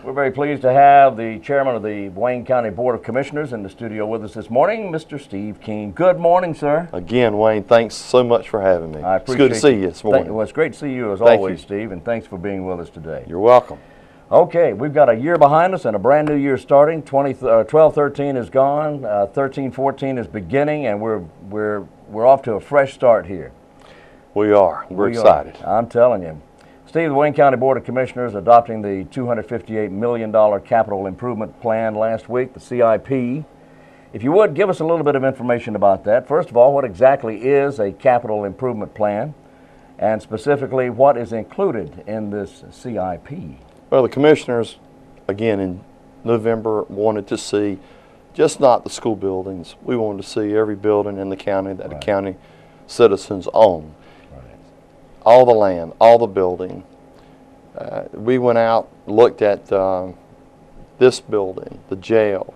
We're very pleased to have the chairman of the Wayne County Board of Commissioners in the studio with us this morning, Mr. Steve Kean. Good morning, sir. Again, Wayne, thanks so much for having me. I appreciate It's good to see you this morning. Well, it's great to see you as Thank always, you. Steve, and thanks for being with us today. You're welcome. Okay, we've got a year behind us and a brand new year starting. 12-13 is gone, 13-14 is beginning, and we're off to a fresh start here. We are. We're excited. I'm telling you. Steve, the Wayne County Board of Commissioners adopting the $258 million capital improvement plan last week, the CIP. If you would, give us a little bit of information about that. First of all, what exactly is a capital improvement plan? And specifically, what is included in this CIP? Well, the commissioners, again, in November wanted to see just not the school buildings. We wanted to see every building in the county that the county citizens own. All the land, all the building. We went out, looked at this building, the jail,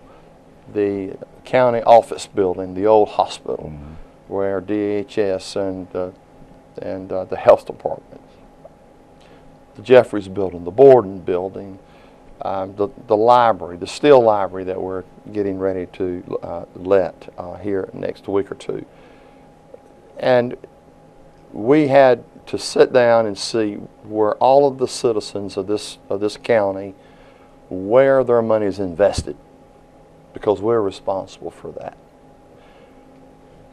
the county office building, the old hospital, where DHS and the health department, the Jeffries building, the Borden building, the library, the Steele library that we're getting ready to let here next week or two. And we had to sit down and see where all of the citizens of this county, where their money is invested, because we're responsible for that.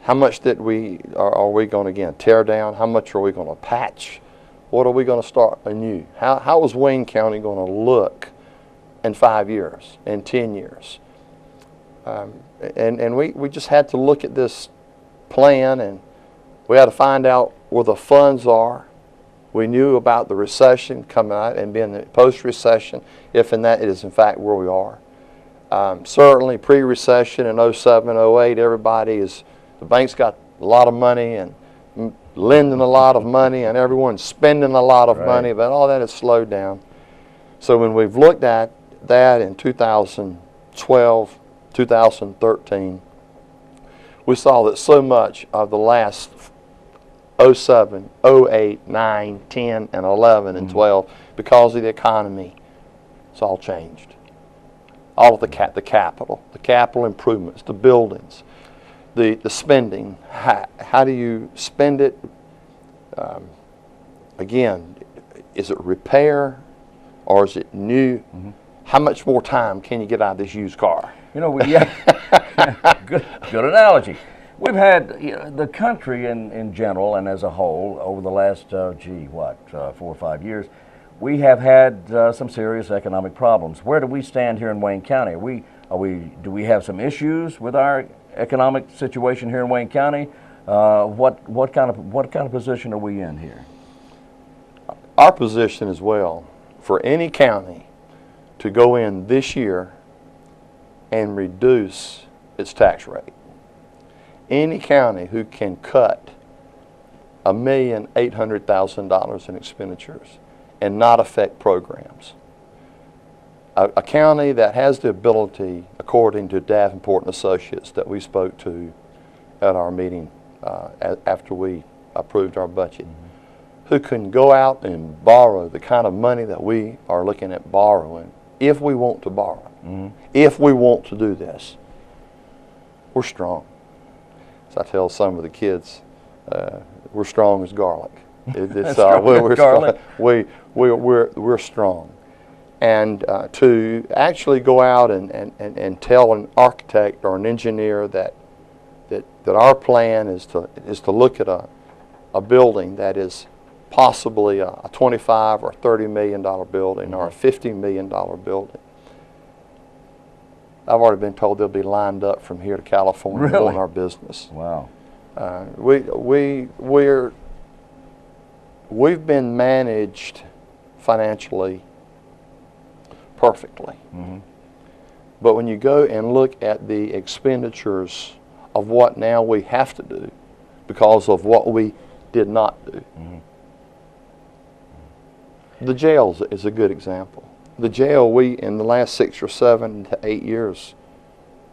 How much are we going to, again, tear down? How much are we going to patch? What are we going to start anew? How is Wayne County going to look in 5 years, in 10 years? And we just had to look at this plan, and we had to find out where the funds are. We knew about the recession coming out and being the post-recession, if and that is in fact where we are. Certainly pre-recession in 07, 08, the banks got a lot of money and lending a lot of money, and everyone's spending a lot of money, but all that has slowed down. So when we've looked at that in 2012, 2013, we saw that so much of the last 07, 08, 9, 10, and 11, and 12, because of the economy, it's all changed. All of the capital improvements, the buildings, the spending. How do you spend it? Again, is it repair or is it new? How much more time can you get out of this used car? You know, good analogy. We've had the country in general and as a whole over the last 4 or 5 years, we have had some serious economic problems. Where do we stand here in Wayne County? Do we have some issues with our economic situation here in Wayne County? What kind of position are we in here? Our position as well, for any county to go in this year and reduce its tax rate. Any county who can cut $1,800,000 in expenditures and not affect programs. A county that has the ability, according to Davenport and Associates that we spoke to at our meeting after we approved our budget, who can go out and borrow the kind of money that we are looking at borrowing, if we want to borrow, if we want to do this, we're strong. As I tell some of the kids, we're strong as garlic. We're strong. And to actually go out and tell an architect or an engineer that our plan is to look at a building that is possibly a $25 or $30 million building or a $50 million building. I've already been told they'll be lined up from here to California doing our business. Wow. We've been managed financially perfectly. But when you go and look at the expenditures of what now we have to do because of what we did not do. The jail is a good example. The jail, in the last 6 or 7 to 8 years,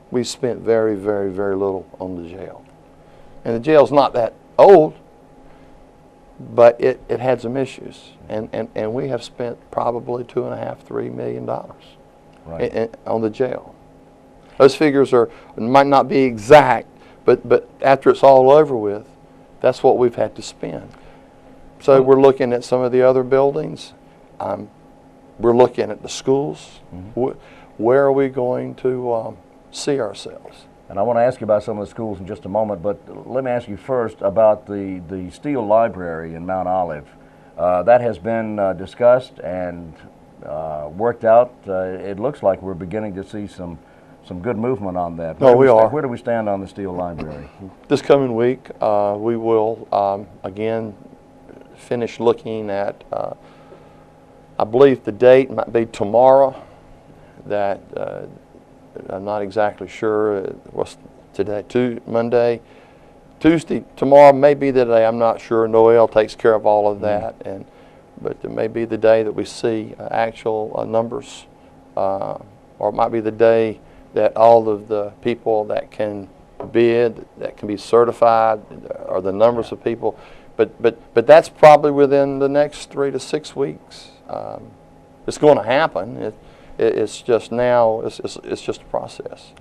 we spent very, very, very little on the jail. And the jail's not that old, but it had some issues, and we have spent probably $2.5–3 million on the jail. Those figures might not be exact, but after it's all over with, that's what we've had to spend. So we're looking at some of the other buildings. We're looking at the schools. Where are we going to see ourselves? And I want to ask you about some of the schools in just a moment, but let me ask you first about the Steele Library in Mount Olive. That has been discussed and worked out. It looks like we're beginning to see some good movement on that. We are. Where do we stand on the Steele Library? This coming week, we will again finish looking at, I believe the date might be tomorrow. That I'm not exactly sure. What's today? Monday, Tuesday, tomorrow may be the day. I'm not sure. Noel takes care of all of that, but it may be the day that we see actual numbers, or it might be the day that all of the people that can bid, that can be certified, or the numbers of people. But that's probably within the next 3 to 6 weeks. It's going to happen. It's just now, it's just a process.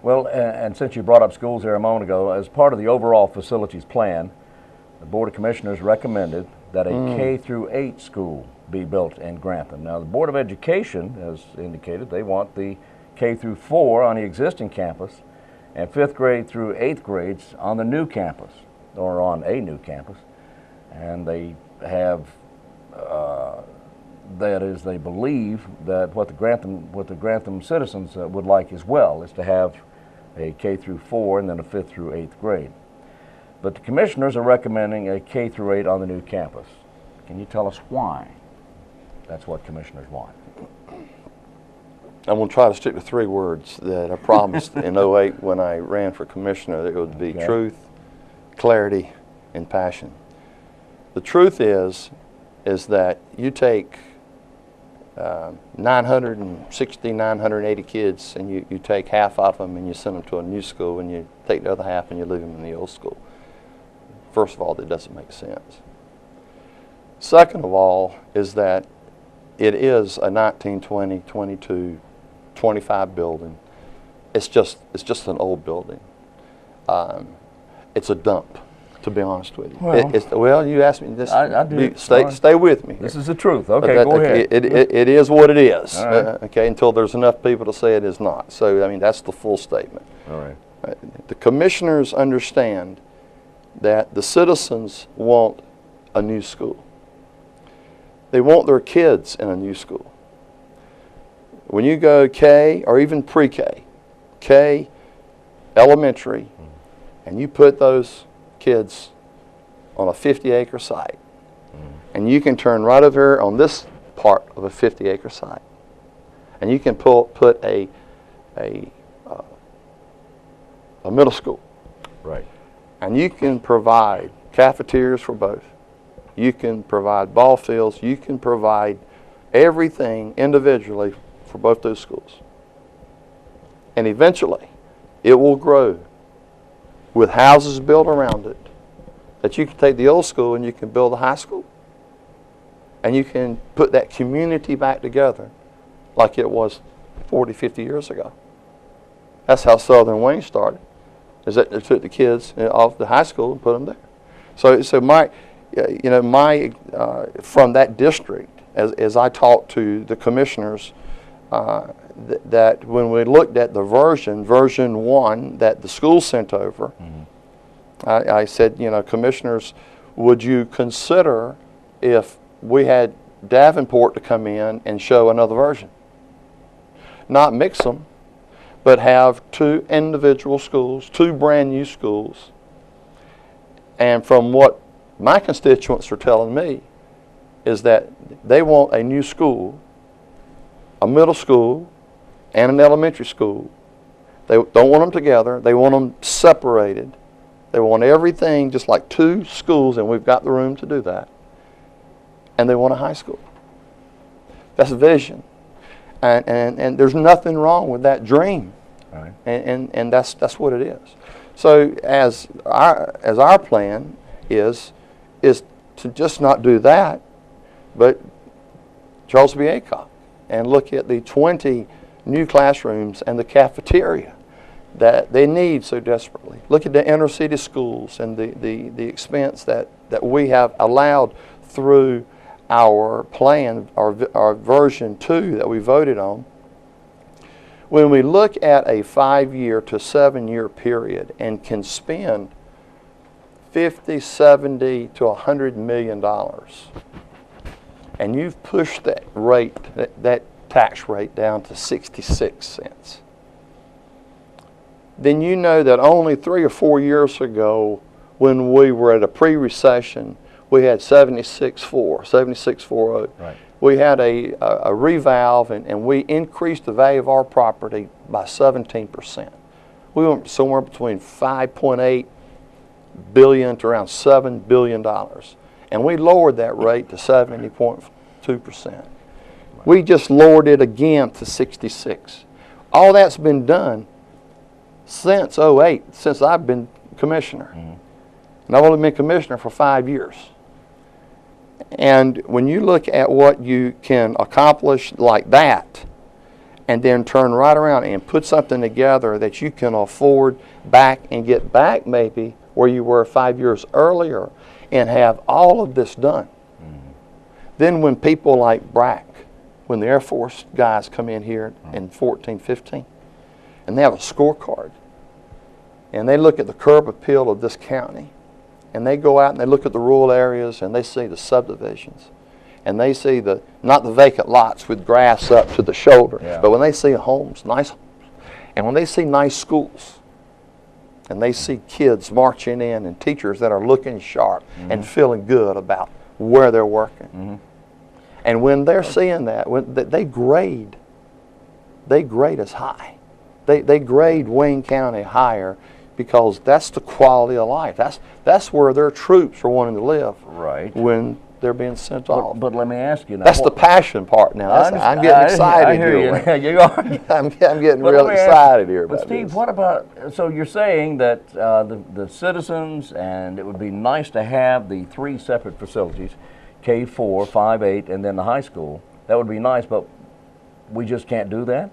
Well, and since you brought up schools there a moment ago, as part of the overall facilities plan, the Board of Commissioners recommended that a K through 8 school be built in Grantham. Now, the Board of Education has indicated they want the K through 4 on the existing campus and 5th grade through 8th grades on the new campus, or on a new campus. And they have that is, they believe that what the Grantham citizens would like as well is to have a K through 4 and then a 5th through 8th grade. But the commissioners are recommending a K through 8 on the new campus. Can you tell us why that's what commissioners want? I'm going to try to stick to 3 words that I promised in '08 when I ran for commissioner. That it would be truth, clarity, and passion. The truth is that you take 980 kids, and you take half of them and you send them to a new school, and you take the other half and you leave them in the old school. First of all, that doesn't make sense. Second of all is that it is a 1920, 22, 25 building. It's just an old building. It's a dump, to be honest with you. Well, you asked me this. I do. Stay with me. This is the truth. Okay, go ahead. It is what it is. Right. Okay, until there's enough people to say it is not. So, I mean, that's the full statement. All right. The commissioners understand that the citizens want a new school. They want their kids in a new school. When you go K or even pre-K, K, elementary, and you put those kids on a 50-acre site, and you can turn right over here on this part of a 50-acre site, and you can put a middle school. Right. And you can provide cafeterias for both. You can provide ball fields. You can provide everything individually for both those schools. And eventually, it will grow with houses built around it, that you can take the old school and you can build a high school. And you can put that community back together like it was 40, 50 years ago. That's how Southern Wayne started, is that they took the kids off the high school and put them there. So from that district, as I talked to the commissioners, that when we looked at the version 1 that the school sent over, I said, commissioners, would you consider if we had Davenport to come in and show another version? Not mix them, but have 2 individual schools, 2 brand new schools. And from what my constituents are telling me is that they want a new school, a middle school, and an elementary school. They don't want them together. They want them separated. They want everything just like 2 schools, and we've got the room to do that. And they want a high school. That's a vision. And there's nothing wrong with that dream. Right. And that's what it is. So as our plan is to just not do that, but Charles B. Aycock, and look at the 20 new classrooms and the cafeteria that they need so desperately. Look at the inner city schools and the expense that we have allowed through our plan, our version 2 that we voted on. When we look at a 5-year to 7-year period and can spend $50, $70 to $100 million, and you've pushed that rate, that tax rate down to 66 cents, then you know that only 3 or 4 years ago, when we were at a pre-recession, we had 76.40. Right. We had a revalve, and we increased the value of our property by 17%. We went somewhere between 5.8 billion to around $7 billion, and we lowered that rate to 70.2%. We just lowered it again to 66. All that's been done since '08, since I've been commissioner. Mm-hmm. And I've only been commissioner for 5 years. And when you look at what you can accomplish like that, and then turn right around and put something together that you can afford back and get back maybe where you were 5 years earlier, and have all of this done. Mm-hmm. Then when people like Brack, when the Air Force guys come in here in 14, 15, and they have a scorecard, and they look at the curb appeal of this county, and they go out and they look at the rural areas, and they see the subdivisions, and they see not the vacant lots with grass up to the shoulder, but when they see homes, nice homes, and when they see nice schools, and they see kids marching in and teachers that are looking sharp and feeling good about where they're working. Mm-hmm. And when they're seeing that, when they grade us high. They grade Wayne County higher because that's the quality of life. That's where their troops are wanting to live. Right. When they're being sent off. But let me ask you now. That's the passion part now. I'm getting excited I hear here. You are. I'm getting real excited here about this. But Steve, this. what about, so you're saying that the citizens, and it would be nice to have the 3 separate facilities, K4, 5, 8, and then the high school. That would be nice, but we just can't do that?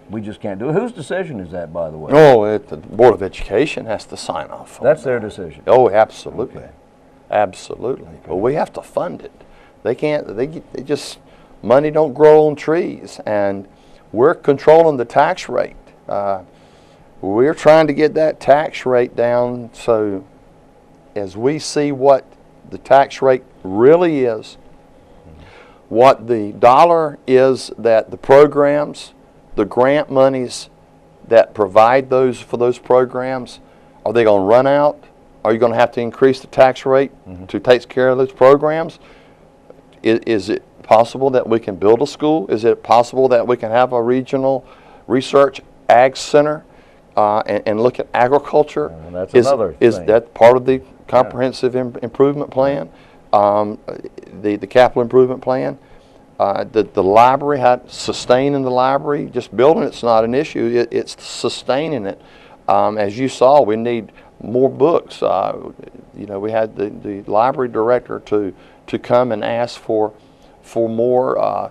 We just can't do it. Whose decision is that, by the way? Oh, the Board of Education has to sign off on That's that. their decision. Oh, absolutely. Okay. Absolutely. Okay. But we have to fund it. They can't, they just, money don't grow on trees, and we're controlling the tax rate. We're trying to get that tax rate down so as we see what the tax rate really is, what the dollar is that the programs, the grant monies that provide those for those programs, are they going to run out? Are you going to have to increase the tax rate to take care of those programs? Is it possible that we can build a school? Is it possible that we can have a regional research ag center and look at agriculture? That's another thing. Is that part of the comprehensive improvement plan, the capital improvement plan? The library, sustaining the library, just building it's not an issue. It's sustaining it. As you saw, we need more books. We had the library director to come and ask for more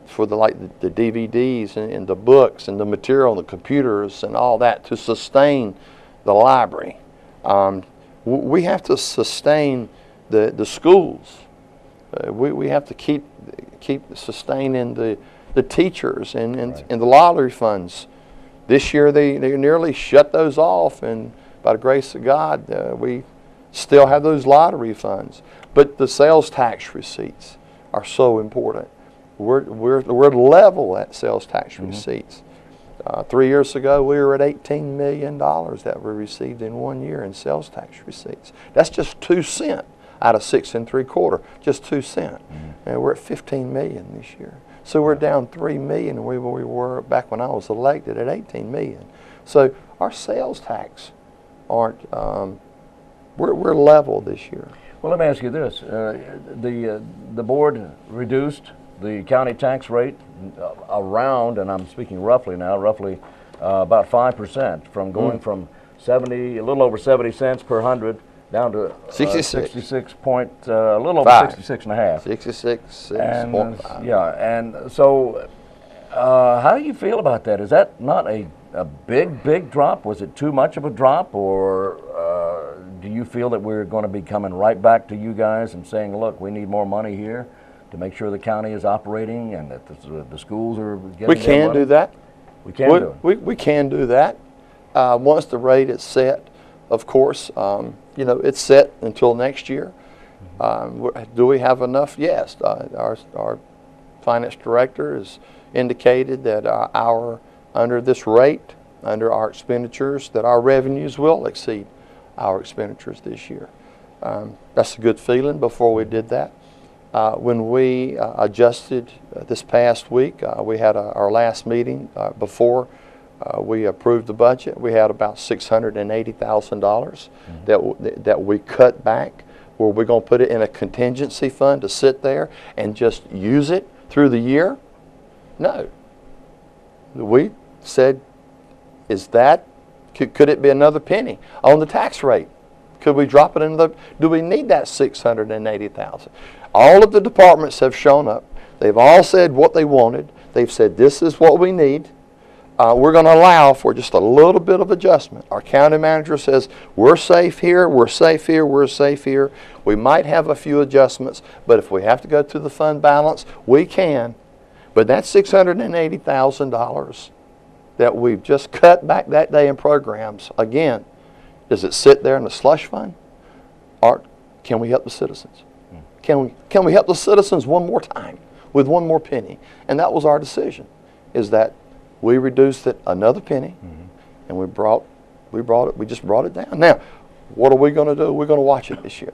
for the DVDs and the books and the material, the computers and all that to sustain the library. We have to sustain the schools. We have to keep sustaining the teachers and the lottery funds. This year they nearly shut those off, and by the grace of God, we still have those lottery funds. But the sales tax receipts are so important. We're level at sales tax receipts. 3 years ago, we were at $18 million that we received in 1 year in sales tax receipts. That's just 2 cents out of 6 3/4, just 2 cents. And we're at $15 million this year. So we're down $3 million where we were back when I was elected at $18 million. So our sales tax aren't, we're level this year. Well, let me ask you this. The board reduced the county tax rate around, and I'm speaking roughly now, about 5%, from going from a little over 70 cents per hundred Down to 66. 66 point, a little over Five. 66 and a half. 66, And 6.5. yeah, and so how do you feel about that? Is that not a big drop? Was it too much of a drop, or do you feel that we're going to be coming right back to you guys and saying, look, we need more money here to make sure the county is operating and that the schools are getting We their can money? do that. We can do it. We can do that. Once the rate is set, of course, you know, it's set until next year. Do we have enough? Yes. Our finance director has indicated that under this rate, under our expenditures, that our revenues will exceed our expenditures this year. That's a good feeling before we did that. When we adjusted this past week, we had our last meeting before we approved the budget. We had about $680,000 that we cut back. Were we going to put it in a contingency fund to sit there and just use it through the year? No. We said, could it be another penny on the tax rate? Could we drop it into do we need that $680,000? All of the departments have shown up. They've all said what they wanted. They've said this is what we need. We're going to allow for just a little bit of adjustment. Our county manager says we're safe here, we're safe here, we're safe here. We might have a few adjustments, but if we have to go to the fund balance, we can. But that $680,000 that we've just cut back that day in programs, again, does it sit there in the slush fund? Or can we help the citizens? Can we help the citizens one more time with one more penny? And that was our decision, is that we reduced it another penny, and we just brought it down. Now, what are we going to do? We're going to watch it this year.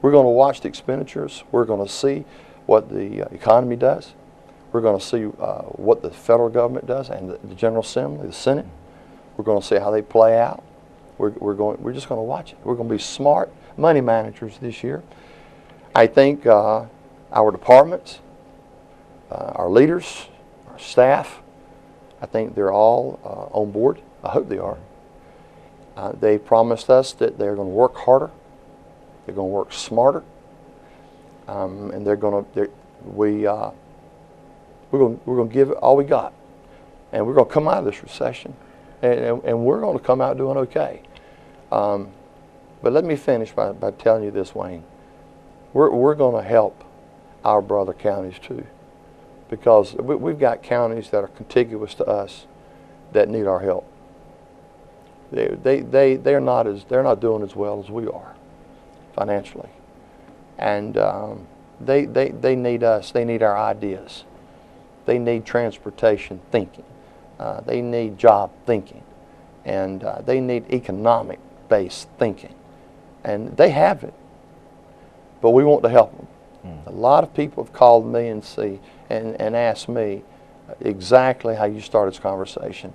We're going to watch the expenditures. We're going to see what the economy does. We're going to see what the federal government does and the General Assembly, the Senate. We're going to see how they play out. We're just going to watch it. We're going to be smart money managers this year. I think our departments, our leaders, our staff, I think they're all on board. I hope they are. They promised us that they're going to work harder. They're going to work smarter, and we're going to give it all we got, and we're going to come out of this recession, and we're going to come out doing okay. But let me finish by telling you this, Wayne. We're going to help our brother counties too, because we've got counties that are contiguous to us that need our help. They're not doing as well as we are financially, and they need us. They need our ideas. They need transportation thinking. They need job thinking, and they need economic-based thinking, and they have it. But we want to help them. A lot of people have called me and asked me exactly how you started this conversation.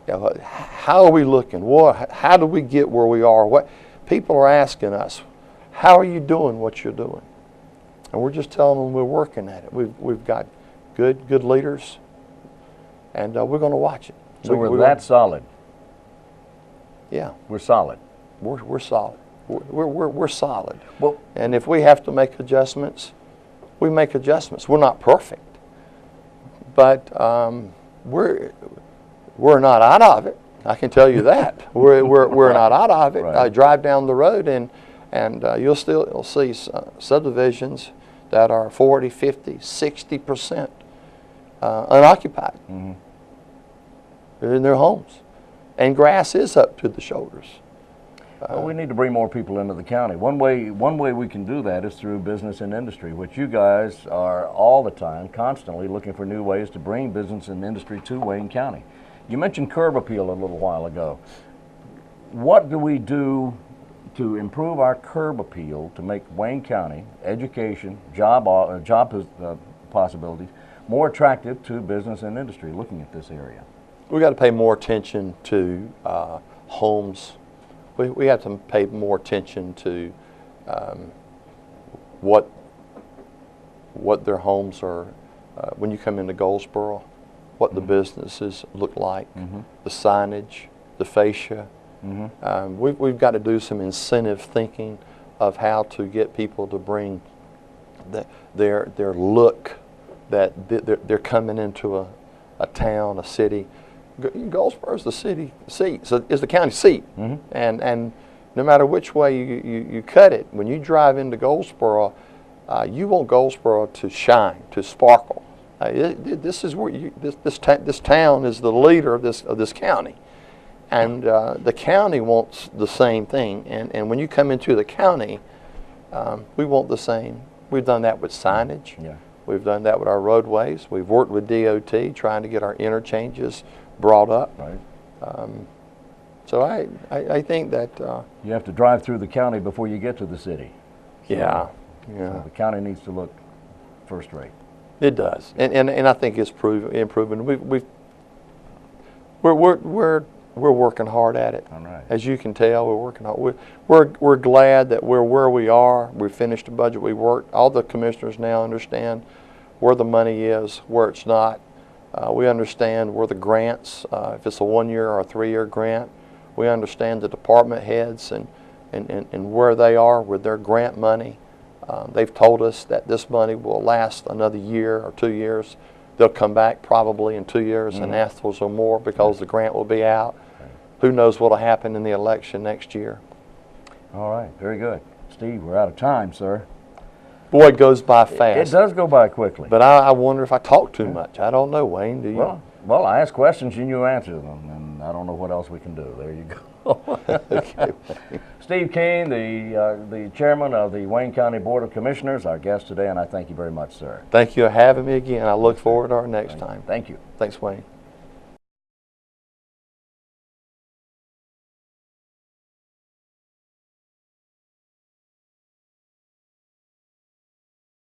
You know, how are we looking? How do we get where we are? What people are asking us, how are you doing what you're doing? And we're just telling them we're working at it. We've got good leaders, and we're going to watch it. So we're that solid. Yeah, We're solid. we're solid. We're solid. Well, And if we have to make adjustments, we make adjustments. We're not perfect, but we're not out of it. I can tell you that. We're not out of it. Right. I drive down the road and you'll see subdivisions that are 40, 50, 60% unoccupied. They're in their homes, and grass is up to the shoulders. well, we need to bring more people into the county. One way we can do that is through business and industry, which you guys are all the time, constantly looking for new ways to bring business and industry to Wayne County. You mentioned curb appeal a little while ago. What do we do to improve our curb appeal to make Wayne County education, job possibilities more attractive to business and industry looking at this area? We got to pay more attention to homes. We have to pay more attention to what their homes are when you come into Goldsboro, what the businesses look like, the signage, the fascia, We've got to do some incentive thinking of how to get people to bring their look that they're coming into a town, a city. Goldsboro is the city seat, so it's the county seat, and no matter which way you cut it, when you drive into Goldsboro, you want Goldsboro to shine, to sparkle. This is where this town is the leader of this county, and the county wants the same thing. And when you come into the county, we want the same. We've done that with signage. Yeah. We've done that with our roadways. We've worked with DOT trying to get our interchanges brought up. Right. So I think that You have to drive through the county before you get to the city. yeah. So the county needs to look first rate. It does, and I think it's improving. We're working hard at it. All right. As you can tell, we're working hard. We're glad that we're where we are. We finished the budget. We worked. All the commissioners now understand where the money is, where it's not. We understand where the grants, if it's a 1-year or a 3-year grant. We understand the department heads and where they are with their grant money. They've told us that this money will last another year or 2 years. They'll come back probably in 2 years and ask for some more because the grant will be out. Who knows what will happen in the election next year. All right, very good. Steve, we're out of time, sir. Boy, it goes by fast. It does go by quickly. But I wonder if I talk too much. I don't know, Wayne. Do you? Well, I ask questions and you answer them, and I don't know what else we can do. There you go. Okay. Steve Keene, the chairman of the Wayne County Board of Commissioners, our guest today, and I thank you very much, sir. Thank you for having me again. I look forward to our next time. Thank you. Thanks, Wayne.